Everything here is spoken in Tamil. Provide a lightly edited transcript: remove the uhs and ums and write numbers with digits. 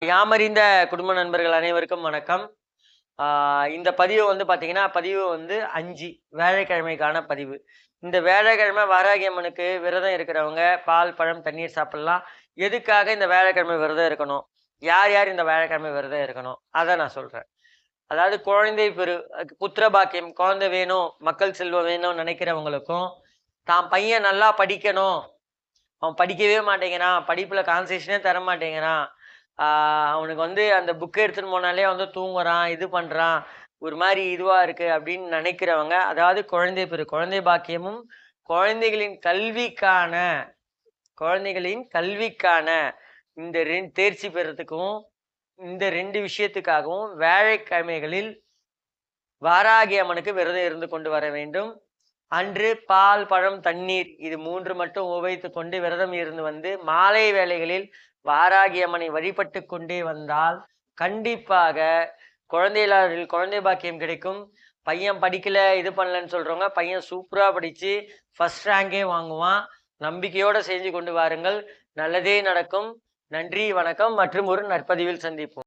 யாமறிந்த குடும்ப நண்பர்கள் அனைவருக்கும் வணக்கம். இந்த பதிவு பார்த்தீங்கன்னா, பதிவு 5 வியாழக்கிழமைக்கான பதிவு. இந்த வியாழக்கிழமை வாராகி அம்மனுக்கு விரதம் இருக்கிறவங்க பால், பழம், தண்ணீர் சாப்பிடலாம். எதுக்காக இந்த வியாழக்கிழமை விரதம் இருக்கணும்? யார் யார் இந்த வியாழக்கிழமை விரதம் இருக்கணும்? அத நான் சொல்றேன். அதாவது குழந்தை புத்திர பாக்கியம், குழந்தை வேணும், மக்கள் செல்வம் வேணும்னு நினைக்கிறவங்களுக்கும், தான் பையன் நல்லா படிக்கணும், அவன் படிக்கவே மாட்டேங்கிறான், படிப்புல கான்சன்ட்ரேஷனே தர மாட்டேங்கிறான், அவனுக்கு அந்த புக் எடுத்துன்னு போனாலே தூங்குறான், இது பண்றான், ஒரு மாதிரி இதுவா இருக்கு அப்படின்னு நினைக்கிறவங்க, அதாவது குழந்தை பாக்கியமும் குழந்தைகளின் கல்விக்கான இந்த தேர்ச்சி பெறத்துக்கும் இந்த 2 விஷயத்துக்காகவும் வியாழக்கிழமைகளில் வாராகி அம்மனுக்கு விரதம் இருந்து கொண்டு வர வேண்டும். அன்று பால், பழம், தண்ணீர் இது 3 மட்டும் உபயோகித்து கொண்டு விரதம் இருந்து மாலை வேளைகளில் வாராகி அம்மனை வழிபட்டு கொண்டே வந்தால் கண்டிப்பாக குழந்தை பாக்கியம் கிடைக்கும். பையன் படிக்கல, இது பண்ணலன்னு சொல்றவங்க, பையன் சூப்பரா படிச்சு ஃபர்ஸ்ட் ரேங்கே வாங்குவான். நம்பிக்கையோட செஞ்சு கொண்டு வாருங்கள். நல்லதே நடக்கும். நன்றி, வணக்கம். மற்றும் ஒரு நற்பதிவில் சந்திப்போம்.